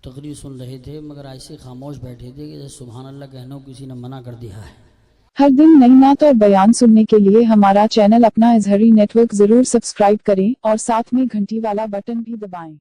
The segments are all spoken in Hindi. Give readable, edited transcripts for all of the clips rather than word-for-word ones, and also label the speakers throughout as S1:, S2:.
S1: तकरीर सुन रहे थे मगर ऐसे खामोश बैठे थे कि सुभान अल्लाह कहने को किसी ने मना कर दिया है।
S2: हर दिन नई नात और बयान सुनने के लिए हमारा चैनल अपना इजहरी नेटवर्क जरूर सब्सक्राइब करें और साथ में घंटी वाला बटन भी दबाएं।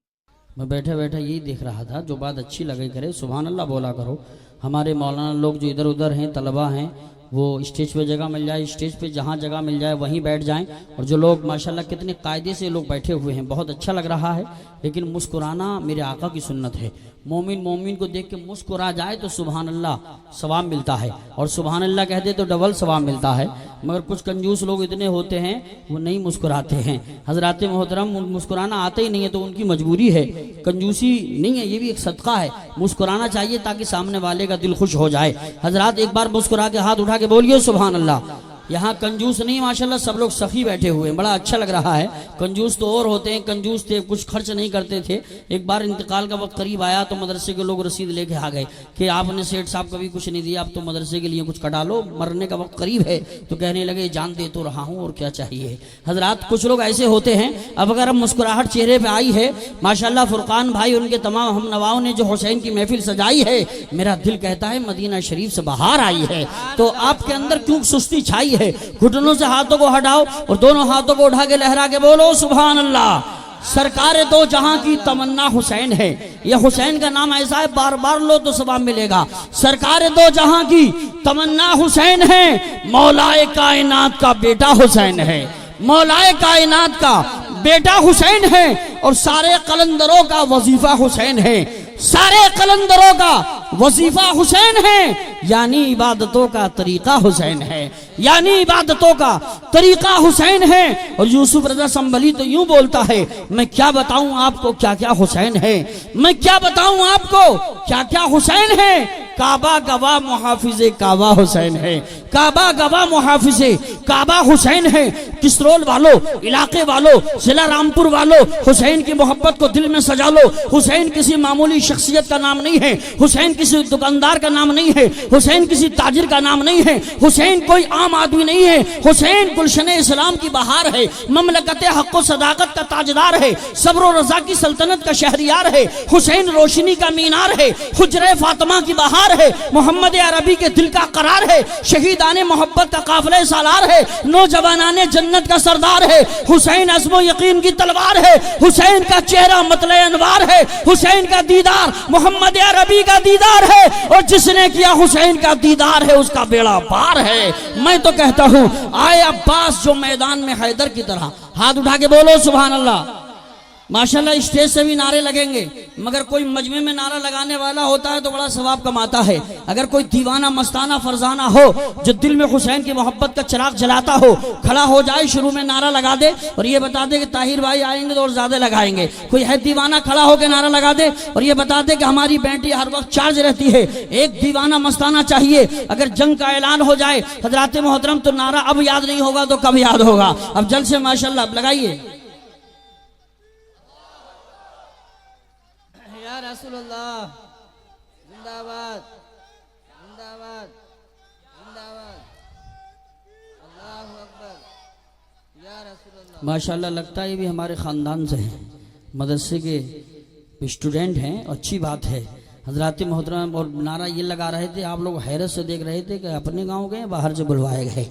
S1: मैं बैठे बैठे यही देख रहा था, जो बात अच्छी लगे करे सुभान अल्लाह बोला करो। हमारे मौलाना लोग जो इधर उधर हैं, तलबा हैं, वो स्टेज पे जगह मिल जाए, स्टेज पे जहाँ जगह मिल जाए वहीं बैठ जाएं। और जो लोग माशाल्लाह कितने कायदे से लोग बैठे हुए हैं, बहुत अच्छा लग रहा है। लेकिन मुस्कुराना मेरे आका की सुन्नत है। मोमिन मोमिन को देख के मुस्कुरा जाए तो सुभान अल्लाह सवाब मिलता है, और सुभान अल्लाह कह दे तो डबल सवाब मिलता है। मगर कुछ कंजूस लोग इतने होते हैं वो नहीं मुस्कुराते हैं। हजरात मोहतरम, मुस्कुराना आते ही नहीं है तो उनकी मजबूरी है, कंजूसी नहीं है, ये भी एक सदका है। मुस्कुराना चाहिए ताकि सामने वाले का दिल खुश हो जाए। हजरात एक बार मुस्कुरा के हाथ उठा के बोलिए सुभान अल्लाह। यहाँ कंजूस नहीं, माशाल्लाह सब लोग सखी बैठे हुए हैं, बड़ा अच्छा लग रहा है। कंजूस तो और होते हैं, कंजूस थे कुछ खर्च नहीं करते थे। एक बार इंतकाल का वक्त करीब आया तो मदरसे के लोग रसीद लेके आ गए कि आपने सेठ साहब कभी कुछ नहीं दिया, आप तो मदरसे के लिए कुछ कटा लो, मरने का वक्त करीब है। तो कहने लगे जान दे तो रहा हूँ और क्या चाहिए। हजरात कुछ लोग ऐसे होते हैं। अब अगर हम मुस्कुराहट चेहरे पर आई है, माशाल्लाह फुरकान भाई उनके तमाम हम नवाओं ने जो हुसैन की महफिल सजाई है, मेरा दिल कहता है मदीना शरीफ से बाहर आई है। तो आपके अंदर क्यों सुस्ती छाई है? घुटनों से हाथों को हटाओ और दोनों हाथों को उठा के लहरा के बोलो सुभान अल्लाह। सरकार दो जहां की तमन्ना हुसैन है। यह हुसैन का नाम ऐसा है, बार बार लो तो सवाब मिलेगा। सरकार दो जहां की तमन्ना हुसैन है, मौलाए कायनात का बेटा हुसैन है, मौलाए कायनात का बेटा हुसैन है। और सारे कलंदरों का वजीफा हुसैन है, सारे कलंदरों का वजीफा हुसैन है। यानी इबादतों का तरीका हुसैन है, यानी इबादतों का तरीका हुसैन है। और यूसुफ रजा संभली तो यूं बोलता है, मैं क्या बताऊं आपको क्या क्या हुसैन है, मैं क्या बताऊं आपको क्या क्या हुसैन है। काबा गवाह मुहाफिजे काबा हुसैन है, काबा गवाह मुहाफिजे काबा हुसैन है। किसरोल वालों, इलाके वालों, जिला रामपुर वालों, हुसैन की मोहब्बत को दिल में सजा लो। हुसैन किसी मामूली शख्सियत का नाम नहीं है, हुसैन किसी दुकानदार का नाम नहीं है, हुसैन किसी ताजिर का नाम नहीं है, हुसैन कोई आम आदमी नहीं है। हुसैन गुलशन इस्लाम की बहार है, ममलकत हक़ व सदाकत का ताजदार है, सब्र व रज़ा की सल्तनत का शहरियार है। हुसैन रोशनी का मीनार है, हुजरे फातिमा की बहार है, मोहम्मद अरबी के दिल का करार है, शहीदाने मोहब्बत का काफिले सालार है, नौजवानाने जन्नत का सरदार है। हुसैन अज़्म यकीन की तलवार है, हुसैन का चेहरा मतले अनवार है, हुसैन का दीदार मोहम्मद अरबी का दीदार है। और जिसने किया हुसैन का दीदार है उसका बेड़ा पार है। मैं तो कहता हूँ आए अब्बास जो मैदान में हैदर की तरह, हाथ उठा के बोलो सुभान अल्लाह। माशाल्लाह स्टेज से भी नारे लगेंगे, मगर कोई मजमे में नारा लगाने वाला होता है तो बड़ा सवाब कमाता है। अगर कोई दीवाना मस्ताना फरजाना हो जो दिल में हुसैन की मोहब्बत का चिराग जलाता हो, खड़ा हो जाए, शुरू में नारा लगा दे और ये बता दे कि ताहिर भाई आएंगे तो और ज्यादा लगाएंगे। कोई है दीवाना, खड़ा होकर नारा लगा दे और ये बता दे कि हमारी बैटरी हर वक्त चार्ज रहती है। एक दीवाना मस्ताना चाहिए। अगर जंग का ऐलान हो जाए हजरात मोहतरम तो नारा अब याद नहीं होगा तो कब याद होगा। अब जल्द से माशाल्लाह लगाइए या रसूलुल्लाह, जिंदाबाद जिंदाबाद जिंदाबाद, अल्लाहु अकबर या रसूलुल्लाह। माशाल्लाह लगता है ये भी हमारे ख़ानदान से हैं, मदरसे के स्टूडेंट हैं, अच्छी बात है। हजरात मोहतरम और नारा ये लगा रहे थे, आप लोग हैरत से देख रहे थे कि अपने गांव गए बाहर से बुलवाए गए,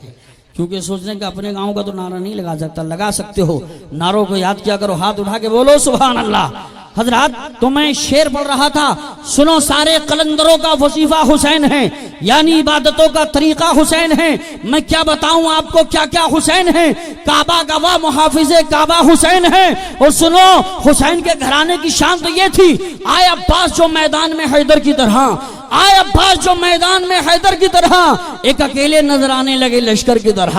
S1: क्योंकि सोचने का अपने गांव का तो नारा नहीं लगा सकता। लगा सकते हो, नारों को याद किया करो, हाथ उठा के बोलो सुभान अल्लाह। हजरात तो मैं शेर पढ़ रहा था, सुनो सारे कलंदरों का वजीफा हुसैन है, यानी इबादतों का तरीका हुसैन है। मैं क्या बताऊं आपको क्या क्या हुसैन है। काबा गवाह मुहाफिजे काबा हुसैन है। और सुनो हुसैन के घराने की शान तो ये थी, आए अब्बास जो मैदान में हैदर की तरह, आए अब्बास जो मैदान में हैदर की तरह, एक अकेले नजर आने लगे लश्कर की तरह,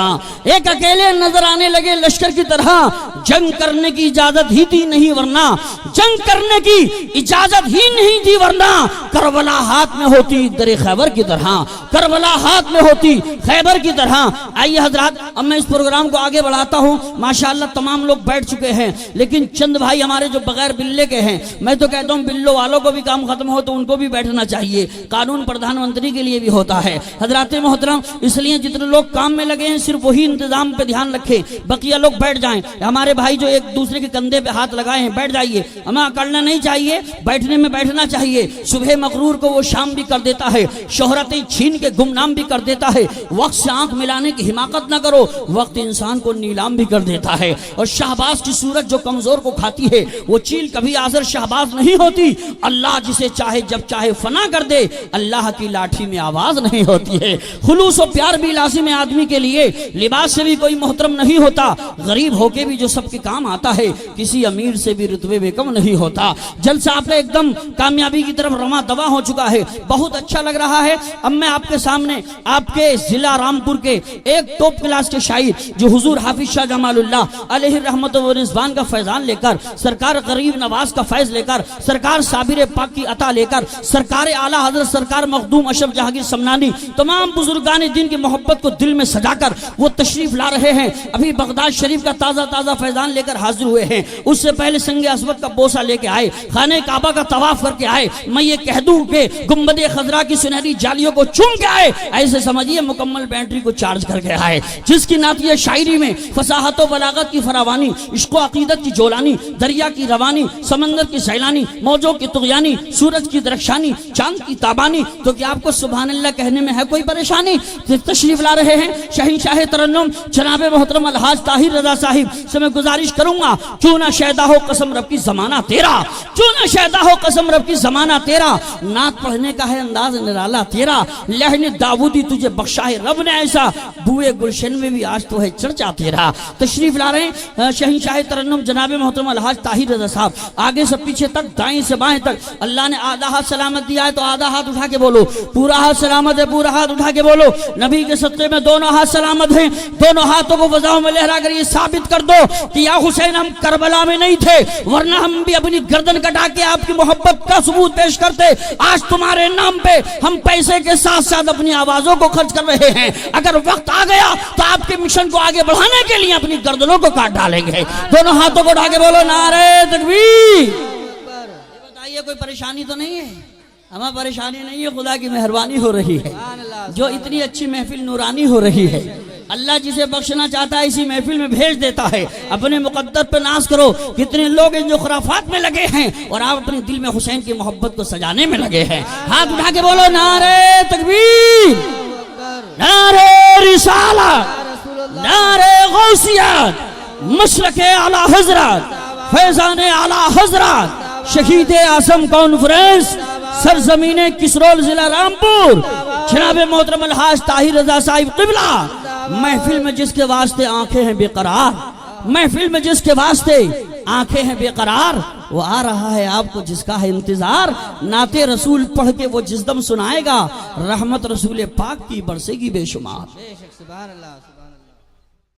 S1: एक अकेले नजर आने लगे लश्कर की तरह। जंग करने की इजाजत ही थी नहीं वरना, जंग करने की इजाजत ही नहीं थी वरना करबला हाथ में होती दरे खैबर की तरह, करबला हाथ में होती खैबर की तरह। आइए हजरात अब मैं इस प्रोग्राम को आगे बढ़ाता हूँ। माशाल्लाह तमाम लोग बैठ चुके हैं, लेकिन चंद भाई हमारे जो बगैर बिल्ले के हैं, मैं तो कहता हूँ बिल्लो वालों को भी काम खत्म हो तो उनको भी बैठना चाहिए। कानून प्रधानमंत्री के लिए भी होता है। हजरात मोहतरम, इसलिए जितने लोग काम में लगे हैं सिर्फ वही इंतजाम पे ध्यान रखें, बकिया लोग बैठ जाएं। हमारे भाई जो एक दूसरे के कंधे पे हाथ लगाए हैं बैठ जाइए, हमें अकड़ना नहीं चाहिए, बैठने में बैठना चाहिए। सुबह मकरूर को वो शाम भी कर देता है, शोहरतें छीन के गुमनाम भी कर देता है। वक्त से आंख मिलाने की हिमाकत ना करो, वक्त इंसान को नीलाम भी कर देता है। और शहबाज की सूरत जो कमजोर को खाती है वो चील कभी आजर शहबाज नहीं होती। अल्लाह जिसे चाहे जब चाहे फना कर दे, अल्लाह की लाठी में आवाज नहीं होती है। खुलूस और प्यार भी लाजिम है आदमी के लिए, लिबास से भी कोई मोहतरम नहीं होता, गरीब होके भी जो सबके काम आता है, किसी अमीर से भी रुतबे में कम नहीं होता। जलसा आपने एकदम कामयाबी की तरफ रमा दवा हो चुका है, बहुत अच्छा लग रहा है। अब मैं आपके सामने आपके जिला रामपुर के एक टॉप क्लास के शायर जो हुजूर हाफिज शाह जमालुल्लाह अलैहि रहमत व रिज़वान का फैजान लेकर, सरकार गरीब नवाज का फैज लेकर, सरकार साबिर पाक की अता लेकर, सरकार आला हजरत सरकार मखदूम अशरफ जहांगीर समनानी, तमाम बुजुर्गान दिन की मोहब्बत को दिल में सजाकर वो तशरीफ ला रहे हैं। अभी बगदाद शरीफ का ताजा ताजा फैजान लेकर हाजिर हुए हैं, उससे पहले संगे अस्वद का बोसा लेके आए, खाने काबा का तवाफ करके आए। मैं ये कह दूं कि गुंबदे खजरा की सुनहरी जालियों को चूम के आए, ऐसे समझिए मुकम्मल बैटरी को चार्ज करके आए। जिसकी नातिया शायरी में फसाहत व बलागत की फरावानी, इश्क़ अकीदत की जोलानी, दरिया की रवानी, समंदर की सैलानी, मौजों की तुग़यानी, सूरज की दरख्शानी, चांद की ताबानी, तो क्या आपको सुभान अल्लाह कहने में है कोई परेशानी? तशरीफ ला रहे हैं शहंशाह तरन्नुम जनाब मोहतरम अलहाज ताहिर रजा साहिब से मैं गुजारिश करूंगा, क्यों ना शैदा हो कसम रब की जमाना तेरा, क्यों ना शैदा हो कसम रब की जमाना तेरा, नात पढ़ने का है अंदाज निराला तेरा, लहन दाऊदी तुझे बख्शा है रब ने ऐसा, बुए गुलशन में भी आज तो है चर्चा तेरा। तशरीफ ला रहे हैं शहंशाह तरन्नुम जनाब मोहतरम अलहाज ताहिर रजा साहब, आगे से पीछे तक, दाएं से बाएं तक। अल्लाह ने आधा हाथ सलामत दिया है तो आधा हाथ उठा के बोलो, पूरा हाथ सलामत है पूरा हाथ उठा के बोलो। नबी के सत्ते में दोनों हाथ सलामत हैं, दोनों हाथों को फजाओं में लहरा कर ये साबित कर दो कि या हुसैन हम करबला में नहीं थे, वरना हम भी अपनी गर्दन कटा के आपकी मोहब्बत का सबूत पेश करते। आज तुम्हारे नाम पे हम पैसे के साथ साथ अपनी आवाजों को खर्च कर रहे हैं, अगर वक्त आ गया तो आपके मिशन को आगे बढ़ाने के लिए अपनी गर्दनों को काट डालेंगे। दोनों हाथों को उठा के बोलो नारे तकबीर। बताइए कोई परेशानी तो नहीं है? हमें परेशानी नहीं है, खुदा की मेहरबानी हो रही है, जो इतनी अच्छी महफिल नूरानी हो रही है। अल्लाह जिसे बख्शना चाहता है इसी महफिल में भेज देता है। अपने मुकद्दर पे नाज करो, कितने लोग इन जो खुराफात में लगे हैं और आप अपने दिल में हुसैन की मोहब्बत को सजाने में लगे हैं। हाथ उठा के बोलो नारे तकबीर, नारे रिसालत, नारे गौसियत, मशरक़े आला हजरत, फैज़ाने आला हजरत, शहीद आज़म कॉन्फ्रेंस, सरजमीने किसरोल जिला रामपुर, जनाब मोहतरम अलहाज ताहिर रजा साहिब क़िबला। महफिल में जिसके वास्ते आंखें हैं बेकरार, महफिल में जिसके वास्ते आंखें हैं बेकरार, वो आ रहा है आपको जिसका है इंतजार। नाते रसूल पढ़ के वो जिसदम सुनाएगा, रहमत रसूल पाक की बरसेगी बेशुमार।